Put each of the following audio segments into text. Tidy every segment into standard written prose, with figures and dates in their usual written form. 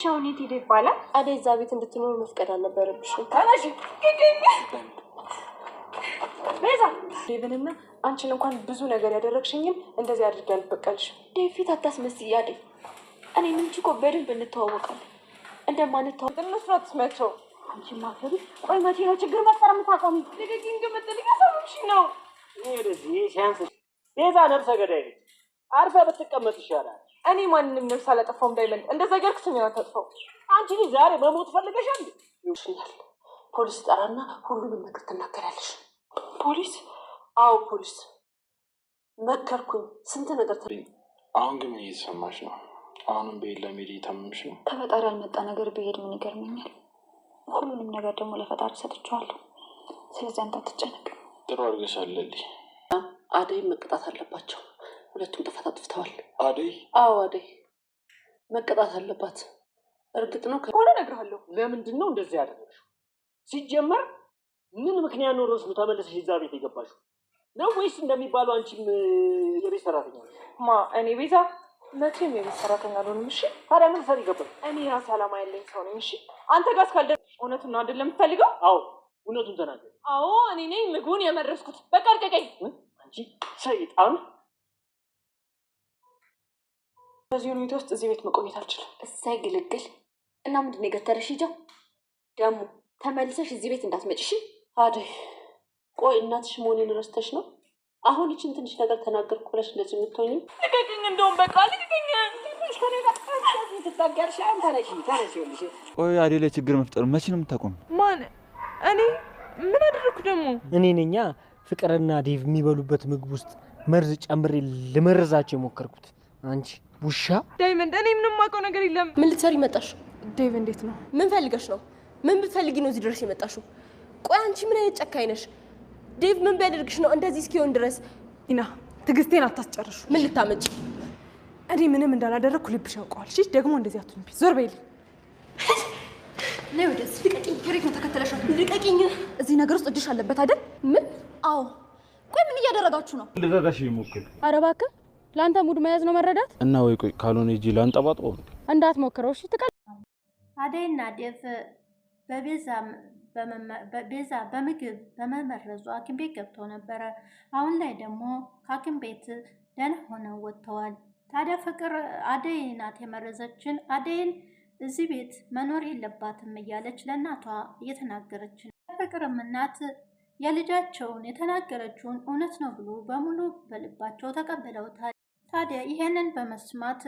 ሻውኔት ይባላል። አደይ እዛ ቤት እንድትኖር መፍቀድ አልነበረብሽም። ታናሽ ቤዛ ዴቭንና አንቺን እንኳን ብዙ ነገር ያደረግሽኝም እንደዚህ አድርጌ አልበቀልሽም። ዴቭ ፊት አታስመስይ አደይ። እኔ ምን እኮ በደንብ እንተዋወቃለን። እንደማንተዋወቅ እነሱ አትስመቸው። አንቺ ማፈሪ ቆይ መቼ ነው ችግር መፍጠር የምታቆሚ? ልጅን ግምጥል ያሰሩሽ ነው። ይሄ ሲያንስ ቤዛ ነፍሰ ገዳይ ነች። አርፈ ብትቀመጥ ይሻላል። እኔ ማንንም ነፍስ አላጠፋውም። ዳይመንድ እንደዛ እያልክ ስሜን አታጥፋው። አንቺ ልጅ ዛሬ መሞት ፈልገሻል? ይውሽኛል። ፖሊስ ጠራና ሁሉንም ነገር ትናገራለሽ። ፖሊስ? አዎ ፖሊስ መከርኩኝ። ስንት ነገር አሁን ግን ምን እየተሰማሽ ነው? አሁንም በሌላ ሜዲ እየታመምሽ ነው? ከፈጣሪ ያልመጣ ነገር ብሄድ ምን ይገርመኛል? ሁሉንም ነገር ደግሞ ለፈጣሪ ሰጥቼዋለሁ። ስለዚህ አንተ አትጨነቅ። ጥሩ አድርገሻል ሌሊ። አደይ መቀጣት አለባቸው። ሁለቱም ጥፋት አጥፍተዋል። አደይ? አዎ አደይ መቀጣት አለባት። እርግጥ ነው ከሆነ እነግርሃለሁ። ለምንድን ነው እንደዚህ ያደረግሽው? ሲጀመር ምን ምክንያት ኖሮሽ ነው ተመለሰሽ እዛ ቤት የገባሽው? ነው ወይስ እንደሚባለው አንቺም የቤት ሰራተኛ ነሽ? እኔ ቤዛ መቼም የቤት ሰራተኛ አልሆንም። እሺ ታዲያ ምን ሰሪ ገባሽ? እኔ ራሴ ዓላማ ያለኝ ሰው ነኝ። እሺ አንተ ጋር እስካልደረስኩ እውነቱን ነው አይደለም የምትፈልገው? አዎ እውነቱን ተናገር። አዎ እኔ ነኝ ምግቡን የመረስኩት። በቃ አድቀቀኝ። አንቺ ሰይጣን! በዚህ ሁኔታ ውስጥ እዚህ ቤት መቆየት አልችልም። እሳይ ግልግል እና ምንድን ነው የገተረሽ? ሂጃው ደግሞ ተመልሰሽ እዚህ ቤት እንዳትመጭሽ። አደይ ቆይ እናትሽ መሆኔን ረስተሽ ነው አሁን ይችን ትንሽ ነገር ተናገርኩ ብለሽ እንደዚህ የምትሆኝ? ልቀቅኝ። እንደውም በቃ ልቀቅኝ። ቆይ አደይ ላይ ችግር መፍጠሩ መቼ ነው የምታቆም? ማን? እኔ ምን አደረኩ ደግሞ? እኔ ነኛ ፍቅርና ዴቭ የሚበሉበት ምግብ ውስጥ መርዝ ጨምሬ ልመርዛቸው የሞከርኩት። አንቺ ውሻ! ዳይመንድ እኔ ምንም የማውቀው ነገር የለም። ምን ልትሰሪ መጣሽ? ዴቭ እንዴት ነው? ምን ፈልገሽ ነው? ምን ብትፈልጊ ነው እዚህ ድረስ የመጣሽው? ቆይ አንቺ ምን አይነት ጨካኝ ነሽ? ዴቭ ምን ቢያደርግሽ ነው እንደዚህ እስኪሆን ድረስ? ኢና ትዕግስቴን አታስጨርሹ። ምን ልታመጪ? እኔ ምንም እንዳላደረግኩ ልብሽ ያውቀዋል። እሺ ደግሞ እንደዚህ አትሁንብኝ። ዞር በይልኝ። ነይ ወደዚህ። ልቀቂኝ። ከሬት ነው ተከተለሻል። ልቀቂኝ። እዚህ ነገር ውስጥ እጅሽ አለበት አይደል? ምን? አዎ። ቆይ ምን እያደረጋችሁ ነው? ልረዳሽ ይሞክር። ኧረ እባክህ ለአንተ ሙድ መያዝ ነው መረዳት። እና ወይ ቆይ ካልሆነ እጂ ላንጠባጥበው እንዳትሞክረው እሺ። አደይና ዴቭ ቤዛ በምግብ በመመረዙ ሐኪም ቤት ገብተው ነበረ። አሁን ላይ ደግሞ ከሐኪም ቤት ደህና ሆነው ወጥተዋል። ታዲያ ፍቅር አደይ ናት የመረዘችን፣ አደይን እዚህ ቤት መኖር የለባትም እያለች ለእናቷ እየተናገረች ነው። ፍቅርም እናት የልጃቸውን የተናገረችውን እውነት ነው ብሎ በሙሉ በልባቸው ተቀብለውታል። ታዲያ ይሄንን በመስማት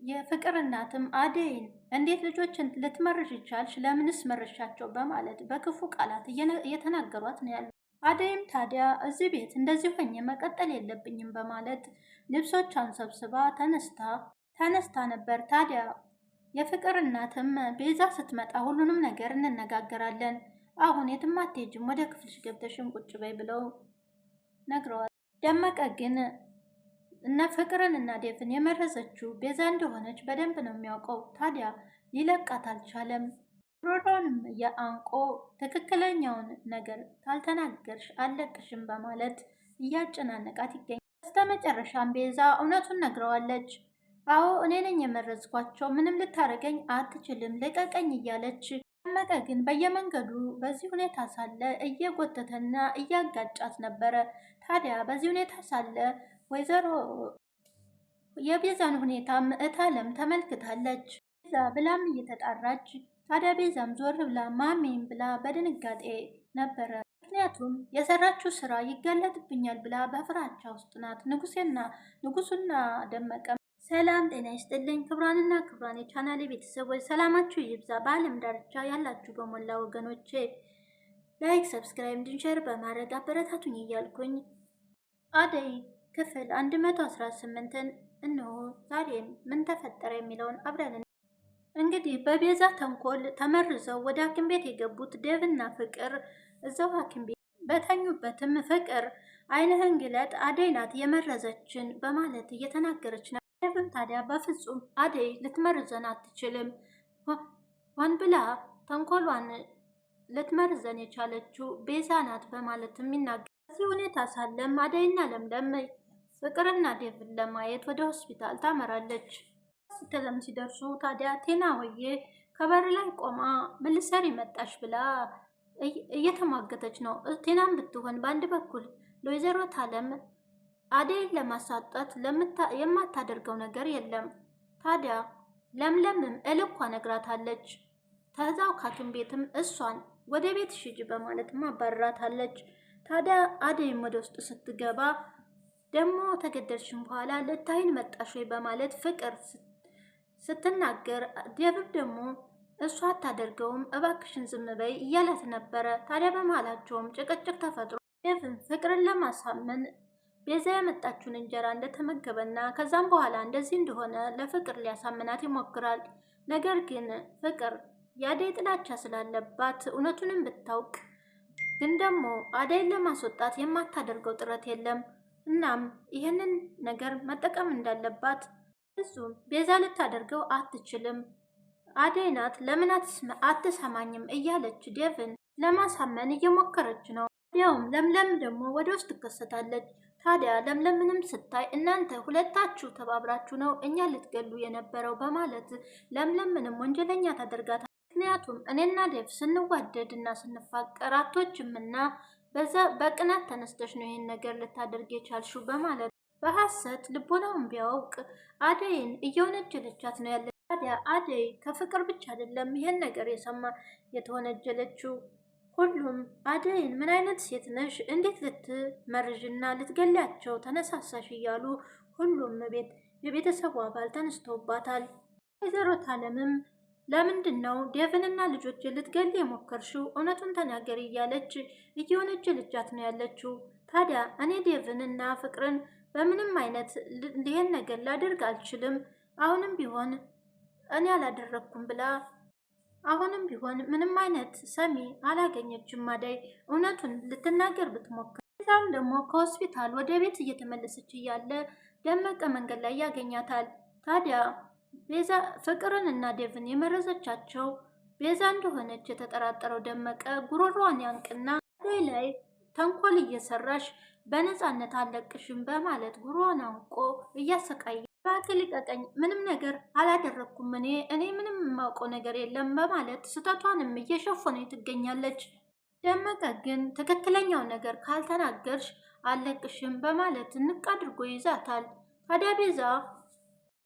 የፍቅር እናትም አደይን እንዴት ልጆችን ልትመርሽ ይቻልሽ? ለምንስ መረሻቸው? በማለት በክፉ ቃላት እየተናገሯት ነው ያሉ። አደይም ታዲያ እዚህ ቤት እንደዚህ ሆኜ መቀጠል የለብኝም በማለት ልብሶቿን ሰብስባ ተነስታ ነበር። ታዲያ የፍቅር እናትም ቤዛ ስትመጣ ሁሉንም ነገር እንነጋገራለን፣ አሁን የትም አትሄጂም፣ ወደ ክፍልሽ ገብተሽን ቁጭ በይ ብለው ነግረዋል። ደመቀ ግን እነ ፍቅርን እና ዴቭን የመረዘችው ቤዛ እንደሆነች በደንብ ነው የሚያውቀው። ታዲያ ሊለቃት አልቻለም። ሮሮንም የአንቆ ትክክለኛውን ነገር ካልተናገርሽ አልለቅሽም በማለት እያጨናነቃት ይገኛል። በስተመጨረሻም ቤዛ እውነቱን ነግረዋለች። አዎ እኔ ነኝ የመረዝኳቸው፣ ምንም ልታረገኝ አትችልም፣ ልቀቀኝ እያለች። ደመቀ ግን በየመንገዱ በዚህ ሁኔታ ሳለ እየጎተተና እያጋጫት ነበረ። ታዲያ በዚህ ሁኔታ ሳለ ወይዘሮ የቤዛን ሁኔታም እታለም ተመልክታለች። ቤዛ ብላም እየተጣራች፣ ታዲያ ቤዛም ዞር ብላ ማሜን ብላ በድንጋጤ ነበረ። ምክንያቱም የሰራችው ስራ ይጋለጥብኛል ብላ በፍራቻ ውስጥ ናት። ንጉሱና ደመቀ ሰላም ጤና ይስጥልኝ። ክብራንና ክብራን የቻናሌ ቤተሰቦች ሰላማችሁ ይብዛ። በአለም ዳርቻ ያላችሁ በሞላ ወገኖቼ ላይክ፣ ሰብስክራይብ እንድንሸር በማድረግ አበረታቱኝ እያልኩኝ አደይ ክፍል 118ን እነሆ። ዛሬም ምን ተፈጠረ የሚለውን አብረን እንግዲህ በቤዛ ተንኮል ተመርዘው ወደ ሐኪም ቤት የገቡት ዴቭና ፍቅር እዛው ሐኪም ቤት በተኙበትም ፍቅር ዓይንህን ግለጥ አደይ ናት የመረዘችን በማለት እየተናገረች ነው። ዴቭም ታዲያ በፍጹም አደይ ልትመርዘን አትችልም፣ ሆን ብላ ተንኮሏን ልትመርዘን የቻለችው ቤዛ ናት በማለትም ይናገራል። በዚህ ሁኔታ ሳለም አደይና ለምለም ፍቅርና ዴቭን ለማየት ወደ ሆስፒታል ታመራለች። ስትለም ሲደርሱ ታዲያ ቴና ወዬ ከበር ላይ ቆማ ምን ልትሰሪ መጣሽ ብላ እየተሟገተች ነው። ቴናም ብትሆን በአንድ በኩል ለወይዘሮ ታለም አደይን ለማሳጣት የማታደርገው ነገር የለም። ታዲያ ለምለምም እልኳ ነግራታለች። ተዛው ካኪም ቤትም እሷን ወደ ቤት ሽጅ በማለት ማባረራታለች። ታዲያ አደይም ወደ ውስጥ ስትገባ ደግሞ ተገደልሽም በኋላ ልታይን መጣሽ ወይ በማለት ፍቅር ስትናገር ደብብ ደግሞ እሷ አታደርገውም እባክሽን ዝም በይ እያላት ነበረ። ታዲያ በመሀላቸውም ጭቅጭቅ ተፈጥሮ ደብብ ፍቅርን ለማሳመን ቤዛ ያመጣችውን እንጀራ እንደተመገበና ከዛም በኋላ እንደዚህ እንደሆነ ለፍቅር ሊያሳምናት ይሞክራል። ነገር ግን ፍቅር የአደይ ጥላቻ ስላለባት እውነቱንም ብታውቅ ግን ደግሞ አደይን ለማስወጣት የማታደርገው ጥረት የለም። እናም ይህንን ነገር መጠቀም እንዳለባት እሱም ቤዛ ልታደርገው አትችልም። አደይ ናት ለምን አትሰማኝም እያለች ዴቭን ለማሳመን እየሞከረች ነው። ያውም ለምለም ደግሞ ወደ ውስጥ ትከሰታለች። ታዲያ ለምለምንም ስታይ እናንተ ሁለታችሁ ተባብራችሁ ነው እኛ ልትገሉ የነበረው በማለት ለምለምንም ወንጀለኛ ታደርጋታለች። ምክንያቱም እኔና ዴቭ ስንዋደድ እና ስንፋቀር አቶችምና በዛ በቅናት ተነስተሽ ነው ይሄን ነገር ልታደርግ የቻልሽው በማለት በሐሰት ልቦናውን ቢያውቅ አደይን እየወነጀለቻት ነው ያለ። ታዲያ አደይ ከፍቅር ብቻ አይደለም ይሄን ነገር የተወነጀለችው። ሁሉም አደይን ምን አይነት ሴት ነሽ፣ እንዴት ልትመርዥና ልትገሊያቸው ተነሳሳሽ እያሉ ሁሉም የቤተሰቡ አባል ተነስተውባታል። ወይዘሮ ታለምም ለምንድን ነው ዴቭንና ልጆች ልትገል የሞከርሽው? እውነቱን ተናገሪ እያለች እየወነጀለቻት ነው ያለችው። ታዲያ እኔ ዴቭንና ፍቅርን በምንም አይነት ይህን ነገር ላደርግ አልችልም፣ አሁንም ቢሆን እኔ አላደረግኩም ብላ አሁንም ቢሆን ምንም አይነት ሰሚ አላገኘችም። አደይ እውነቱን ልትናገር ብትሞክር ዛም ደግሞ ከሆስፒታል ወደ ቤት እየተመለሰች እያለ ደመቀ መንገድ ላይ ያገኛታል። ታዲያ ቤዛ ፍቅርን እና ዴቭን የመረዘቻቸው ቤዛ እንደሆነች የተጠራጠረው ደመቀ ጉሮሯን ያንቅና አደይ ላይ ተንኮል እየሰራሽ በነፃነት አለቅሽም በማለት ጉሮሯን አንቆ እያሰቃየ እባክህ ልቀቀኝ፣ ምንም ነገር አላደረግኩም፣ እኔ ምንም የማውቀው ነገር የለም በማለት ስህተቷንም እየሸፈነች ትገኛለች። ደመቀ ግን ትክክለኛው ነገር ካልተናገርሽ አለቅሽም በማለት ንቅ አድርጎ ይዛታል። ታዲያ ቤዛ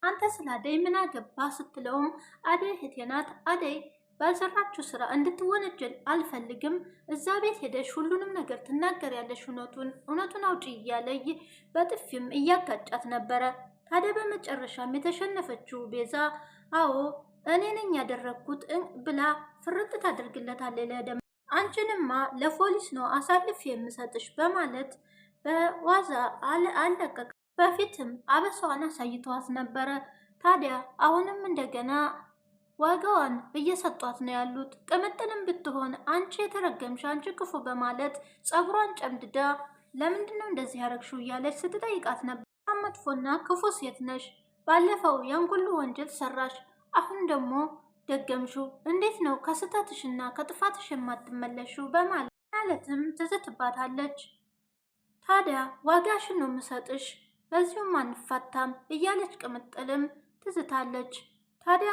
አንተ ስለ አደይ ምን አገባ ስትለውም አደይ እህቴ ናት፣ አደይ ባልሰራችሁ ስራ እንድትወነጀል አልፈልግም፣ እዛ ቤት ሄደሽ ሁሉንም ነገር ትናገሪያለሽ፣ እውነቱን አውጪ እያለ በጥፊም እያጋጫት ነበረ። ታዲያ በመጨረሻም የተሸነፈችው ቤዛ አዎ እኔ ነኝ ያደረግኩት ብላ ፍርጥ ታደርግለታለች ለደመቀ። አንቺንማ ለፖሊስ ነው አሳልፍ የምሰጥሽ በማለት በዋዛ አለቀቅ። በፊትም አበሳዋን አሳይተዋት ነበረ። ታዲያ አሁንም እንደገና ዋጋዋን እየሰጧት ነው ያሉት። ቅምጥልም ብትሆን አንቺ የተረገምሽ አንቺ ክፉ በማለት ፀጉሯን ጨምድዳ ለምንድነው እንደዚህ ያረግሽው እያለች ስትጠይቃት ነበር። መጥፎና ክፉ ሴት ነሽ፣ ባለፈው ያን ሁሉ ወንጀል ሰራሽ፣ አሁን ደግሞ ደገምሽው፣ እንዴት ነው ከስህተትሽና ከጥፋትሽ የማትመለሽው በማለትም ትዝትባታለች። ታዲያ ዋጋሽን ነው የምሰጥሽ፣ በዚሁም አንፋታም እያለች ቅምጥልም ትዝታለች። ታዲያ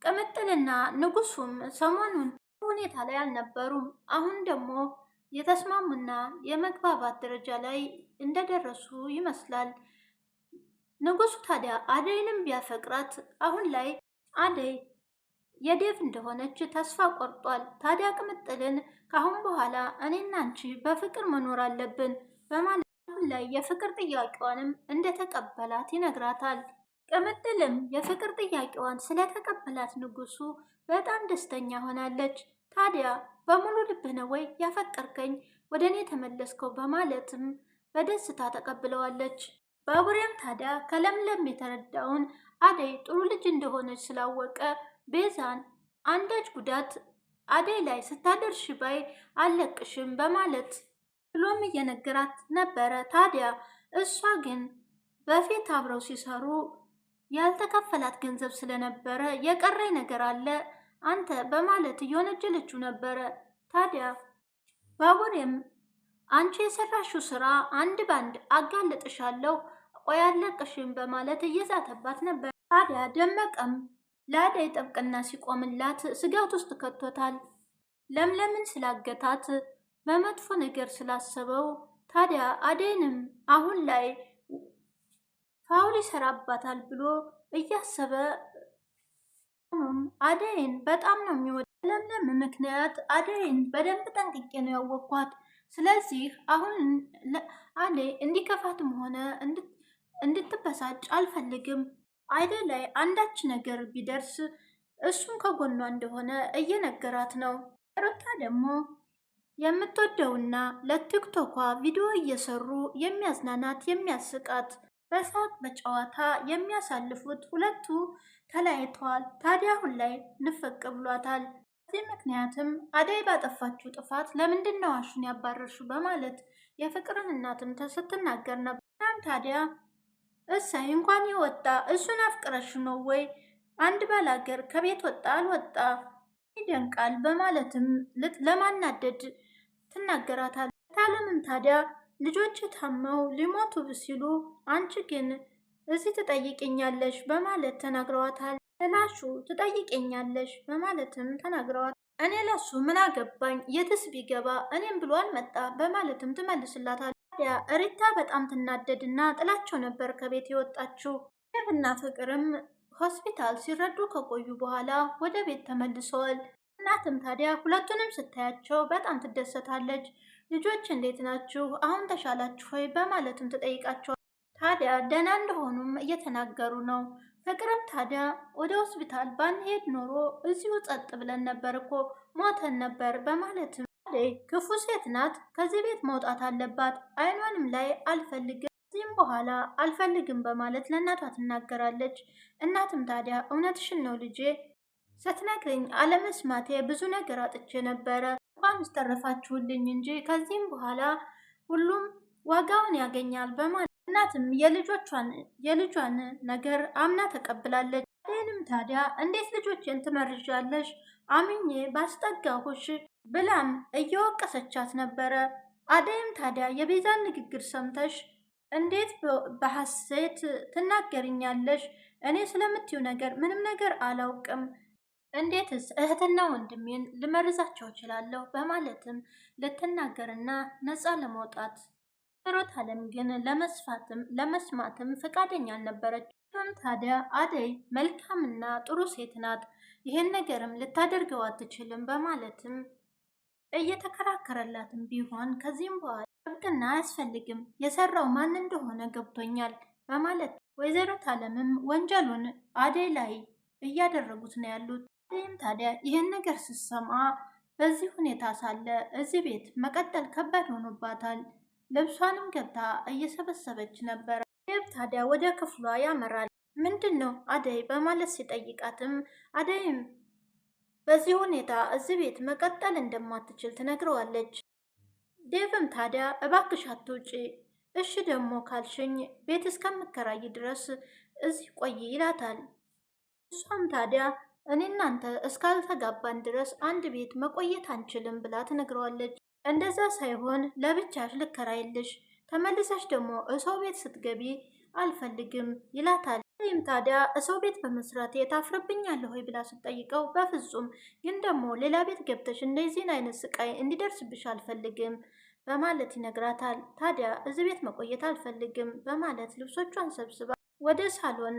ቅምጥልና ንጉሱም ሰሞኑን ሁኔታ ላይ አልነበሩም። አሁን ደግሞ የተስማሙና የመግባባት ደረጃ ላይ እንደደረሱ ይመስላል። ንጉሱ ታዲያ አደይንም ቢያፈቅራት አሁን ላይ አደይ የዴቭ እንደሆነች ተስፋ ቆርጧል። ታዲያ ቅምጥልን ከአሁን በኋላ እኔና አንቺ በፍቅር መኖር አለብን በማለት አሁን ላይ የፍቅር ጥያቄዋንም እንደተቀበላት ይነግራታል። ቅምጥልም የፍቅር ጥያቄዋን ስለተቀበላት ንጉሱ በጣም ደስተኛ ሆናለች። ታዲያ በሙሉ ልብህ ነው ወይ ያፈቀርከኝ ወደ እኔ ተመለስከው በማለትም በደስታ ተቀብለዋለች። ባቡሬም ታዲያ ከለምለም የተረዳውን አደይ ጥሩ ልጅ እንደሆነች ስላወቀ ቤዛን አንዳች ጉዳት አደይ ላይ ስታደርሽ ባይ አለቅሽም በማለት ብሎም እየነገራት ነበረ። ታዲያ እሷ ግን በፊት አብረው ሲሰሩ ያልተከፈላት ገንዘብ ስለነበረ የቀረኝ ነገር አለ አንተ በማለት እየወነጀለችው ነበረ። ታዲያ ባቡሬም አንቺ የሰራሽው ስራ አንድ ባንድ አጋልጥሻለሁ ቆይ አለቅሽም በማለት እየዛተባት ነበር። ታዲያ ደመቀም ለአደይ ጥብቅና ሲቆምላት ስጋት ውስጥ ከቶታል። ለምለምን ስላገታት በመጥፎ ነገር ስላሰበው ታዲያ አደይንም አሁን ላይ ፋውል ይሰራባታል ብሎ እያሰበ አደይን በጣም ነው የሚወድ። ለምለም ምክንያት አደይን በደንብ ጠንቅቄ ነው ያወቅኳት። ስለዚህ አሁን አደይ እንዲከፋትም ሆነ እንድትበሳጭ አልፈልግም። አደይ ላይ አንዳች ነገር ቢደርስ እሱም ከጎኗ እንደሆነ እየነገራት ነው። ሩታ ደግሞ የምትወደውና ለቲክቶኳ ቪዲዮ እየሰሩ የሚያዝናናት የሚያስቃት በሳቅ በጨዋታ የሚያሳልፉት ሁለቱ ተለያይተዋል። ታዲያ አሁን ላይ ንፍቅ ብሏታል። በዚህ ምክንያትም አደይ ባጠፋችው ጥፋት ለምንድን ነው አሹን ያባረርሹ በማለት የፍቅርን እናትም ስትናገር ነበር። ታዲያ እሰይ እንኳን የወጣ እሱን አፍቅረሽ ነው ወይ? አንድ ባላገር ከቤት ወጣ አልወጣ ይደንቃል በማለትም ለማናደድ ትናገራታል። ታለምም ታዲያ ልጆች ታመው ሊሞቱ ሲሉ አንቺ ግን እዚህ ትጠይቅኛለሽ በማለት ተናግረዋታል። ለላሹ ትጠይቅኛለሽ በማለትም ተናግረዋታል። እኔ ለሱ ምን አገባኝ የትስ ቢገባ እኔም ብሎ አልመጣ በማለትም ትመልስላታል። ታዲያ ሪታ በጣም ትናደድና ጥላቸው ነበር ከቤት የወጣችው። ዴቭና ፍቅርም ሆስፒታል ሲረዱ ከቆዩ በኋላ ወደ ቤት ተመልሰዋል። እናትም ታዲያ ሁለቱንም ስታያቸው በጣም ትደሰታለች። ልጆች እንዴት ናችሁ? አሁን ተሻላችሁ ሆይ በማለትም ትጠይቃቸዋል። ታዲያ ደህና እንደሆኑም እየተናገሩ ነው። ፍቅርም ታዲያ ወደ ሆስፒታል ባንሄድ ኖሮ እዚሁ ጸጥ ብለን ነበር እኮ ሞተን ነበር በማለትም ክፉ ሴት ናት፣ ከዚህ ቤት መውጣት አለባት፣ አይኗንም ላይ አልፈልግም፣ ከዚህም በኋላ አልፈልግም በማለት ለእናቷ ትናገራለች። እናትም ታዲያ እውነትሽን ነው ልጄ፣ ስትነግረኝ አለመስማቴ ብዙ ነገር አጥቼ ነበረ፣ እንኳን ስተረፋችሁልኝ እንጂ ከዚህም በኋላ ሁሉም ዋጋውን ያገኛል በማለት እናትም የልጇን ነገር አምና ተቀብላለች። ይህንም ታዲያ እንዴት ልጆችን ትመርዣለሽ? አምኜ ባስጠጋሁሽ ብላም እየወቀሰቻት ነበረ። አደይም ታዲያ የቤዛን ንግግር ሰምተሽ እንዴት በሐሴት ትናገርኛለሽ? እኔ ስለምትዩ ነገር ምንም ነገር አላውቅም። እንዴትስ እህትና ወንድሜን ልመርዛቸው እችላለሁ? በማለትም ልትናገርና ነፃ ለመውጣት ሩት አለም ግን ለመስማትም ፈቃደኛ አልነበረች። ታዲያ አደይ መልካምና ጥሩ ሴት ናት፣ ይሄን ነገርም ልታደርገው አትችልም በማለትም እየተከራከረላትም ቢሆን ከዚህም በኋላ ጥብቅና አያስፈልግም፣ የሰራው ማን እንደሆነ ገብቶኛል በማለት ወይዘሮ አለምም ወንጀሉን አደይ ላይ እያደረጉት ነው ያሉት። አደይም ታዲያ ይህን ነገር ስትሰማ በዚህ ሁኔታ ሳለ እዚህ ቤት መቀጠል ከባድ ሆኖባታል። ልብሷንም ገብታ እየሰበሰበች ነበረ። ዴቭ ታዲያ ወደ ክፍሏ ያመራል። ምንድን ነው አደይ በማለት ሲጠይቃትም አደይም በዚህ ሁኔታ እዚህ ቤት መቀጠል እንደማትችል ትነግረዋለች። ዴቭም ታዲያ እባክሽ አትውጪ፣ እሺ ደግሞ ካልሽኝ ቤት እስከምከራይ ድረስ እዚህ ቆይ ይላታል። እሷም ታዲያ እኔ እናንተ እስካልተጋባን ድረስ አንድ ቤት መቆየት አንችልም ብላ ትነግረዋለች። እንደዛ ሳይሆን ለብቻሽ ልከራይልሽ፣ ተመልሰሽ ደግሞ እሰው ቤት ስትገቢ አልፈልግም ይላታል። ይህም ታዲያ እሰው ቤት በመስራት ታፍርብኛለህ ወይ ብላ ስትጠይቀው በፍጹም ግን ደግሞ ሌላ ቤት ገብተሽ እንደዚህን አይነት ስቃይ እንዲደርስብሽ አልፈልግም በማለት ይነግራታል። ታዲያ እዚህ ቤት መቆየት አልፈልግም በማለት ልብሶቿን ሰብስባ ወደ ሳሎን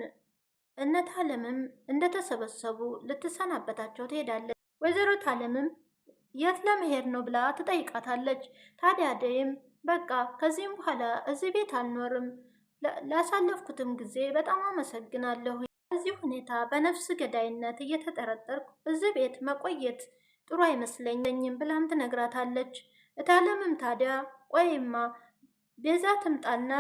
እነት አለምም እንደተሰበሰቡ ልትሰናበታቸው ትሄዳለች። ወይዘሮ አለምም የት ለመሄድ ነው ብላ ትጠይቃታለች። ታዲያ አደይም በቃ ከዚህም በኋላ እዚህ ቤት አልኖርም፣ ላሳለፍኩትም ጊዜ በጣም አመሰግናለሁ። በዚህ ሁኔታ በነፍስ ገዳይነት እየተጠረጠርኩ እዚህ ቤት መቆየት ጥሩ አይመስለኝም ብላም ትነግራታለች። እታለምም ታዲያ ቆይማ ቤዛ ትምጣና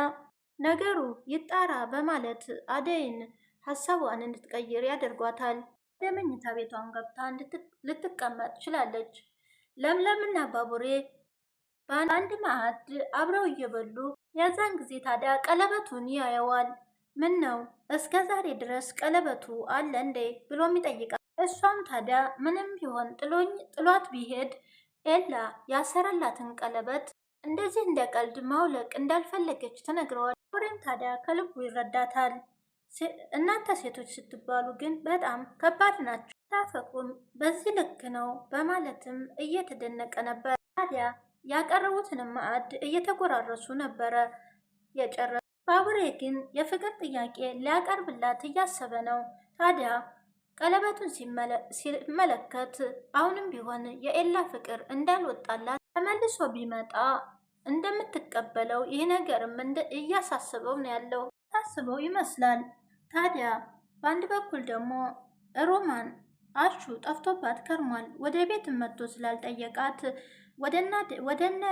ነገሩ ይጣራ በማለት አደይን ሀሳቧን እንድትቀይር ያደርጓታል። ወደ መኝታ ቤቷን ገብታ ልትቀመጥ ችላለች። ለምለምና ባቡሬ በአንድ ማዕድ አብረው እየበሉ የዛን ጊዜ ታዲያ ቀለበቱን ያየዋል። ምን ነው እስከ ዛሬ ድረስ ቀለበቱ አለ እንዴ ብሎም ይጠይቃል። እሷም ታዲያ ምንም ቢሆን ጥሏት ቢሄድ ኤላ ያሰረላትን ቀለበት እንደዚህ እንደ ቀልድ ማውለቅ እንዳልፈለገች ትነግረዋል። ባቡሬም ታዲያ ከልቡ ይረዳታል። እናንተ ሴቶች ስትባሉ ግን በጣም ከባድ ናቸው። ታፈቁም በዚህ ልክ ነው በማለትም እየተደነቀ ነበር። ታዲያ ያቀረቡትንም ማዕድ እየተጎራረሱ ነበረ የጨረሱ። ባቡሬ ግን የፍቅር ጥያቄ ሊያቀርብላት እያሰበ ነው። ታዲያ ቀለበቱን ሲመለከት አሁንም ቢሆን የኤላ ፍቅር እንዳልወጣላት ተመልሶ ቢመጣ እንደምትቀበለው ይህ ነገርም እያሳስበው ነው ያለው። ታስበው ይመስላል። ታዲያ በአንድ በኩል ደግሞ ሮማን አሹ ጠፍቶባት ከርሟል። ወደ ቤት መጥቶ ስላልጠየቃት ወደነ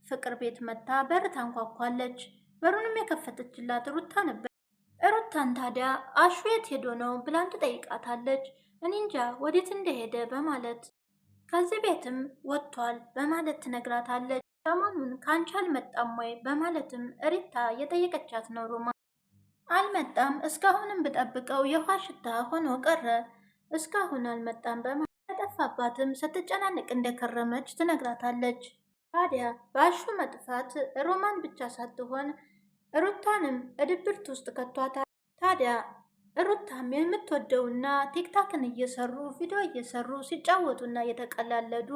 ፍቅር ቤት መታ በር ታንኳኳለች። በሩንም የከፈተችላት ሩታ ነበር። ሩታን ታዲያ አሹ የት ሄዶ ነው ብላን ትጠይቃታለች። እኔ እንጃ ወዴት እንደሄደ በማለት ከዚህ ቤትም ወጥቷል በማለት ትነግራታለች። ሰሞኑን ከአንቺ አልመጣም ወይ በማለትም ሪታ የጠየቀቻት ነው። ሮማ አልመጣም፣ እስካሁንም ብጠብቀው የውሃ ሽታ ሆኖ ቀረ፣ እስካሁን አልመጣም በማለት ተጠፋባትም ስትጨናንቅ እንደከረመች ትነግራታለች። ታዲያ በአሹ መጥፋት ሮማን ብቻ ሳትሆን ሩታንም እድብርት ውስጥ ከቷታል። ታዲያ ሩታም የምትወደውና ቲክታክን እየሰሩ ቪዲዮ እየሰሩ ሲጫወቱና እየተቀላለዱ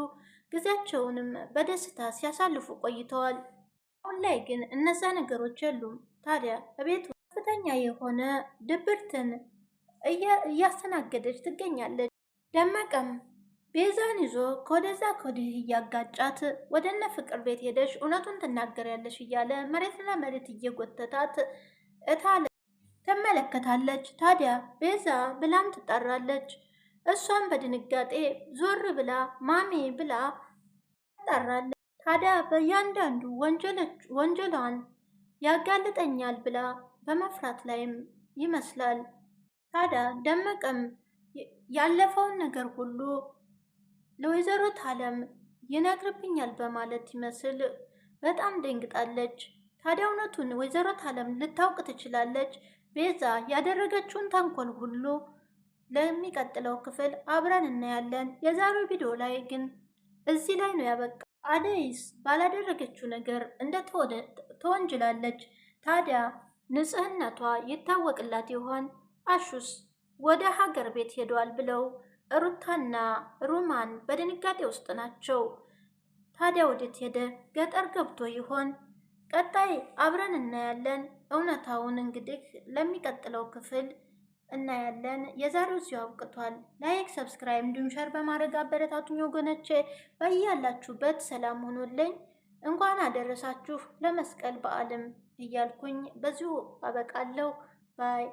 ጊዜያቸውንም በደስታ ሲያሳልፉ ቆይተዋል። አሁን ላይ ግን እነዛ ነገሮች የሉም። ታዲያ በቤቱ ከፍተኛ የሆነ ድብርትን እያስተናገደች ትገኛለች። ደመቀም ቤዛን ይዞ ከወደዛ ከወዲህ እያጋጫት ወደነ ፍቅር ቤት ሄደሽ እውነቱን ትናገሪያለሽ እያለ መሬት ለመሬት እየጎተታት እታለ ትመለከታለች። ታዲያ ቤዛ ብላም ትጠራለች። እሷም በድንጋጤ ዞር ብላ ማሜ ብላ ትጠራለች። ታዲያ በእያንዳንዱ ወንጀሏን ያጋልጠኛል ብላ በመፍራት ላይም ይመስላል። ታዲያ ደመቀም ያለፈውን ነገር ሁሉ ለወይዘሮ ታለም ይነግርብኛል በማለት ይመስል በጣም ደንግጣለች። ታዲያ እውነቱን ወይዘሮ ታለም ልታውቅ ትችላለች። ቤዛ ያደረገችውን ተንኮል ሁሉ ለሚቀጥለው ክፍል አብረን እናያለን። የዛሬው ቪዲዮ ላይ ግን እዚህ ላይ ነው ያበቃ። አደይስ ባላደረገችው ነገር ተወንጅላለች። ታዲያ ንጽህነቷ ይታወቅላት ይሆን? አሹስ ወደ ሀገር ቤት ሄዷል ብለው ሩታና ሩማን በድንጋጤ ውስጥ ናቸው። ታዲያ ወዴት ሄደ? ገጠር ገብቶ ይሆን? ቀጣይ አብረን እናያለን። እውነታውን እንግዲህ ለሚቀጥለው ክፍል እናያለን። የዛሬው እዚሁ አብቅቷል። ላይክ፣ ሰብስክራይብ እንዲሁም ሸር በማድረግ አበረታቱኝ ወገኖቼ። በያላችሁበት ሰላም ሆኖልኝ እንኳን አደረሳችሁ ለመስቀል በዓልም እያልኩኝ በዚሁ አበቃለሁ። ባይ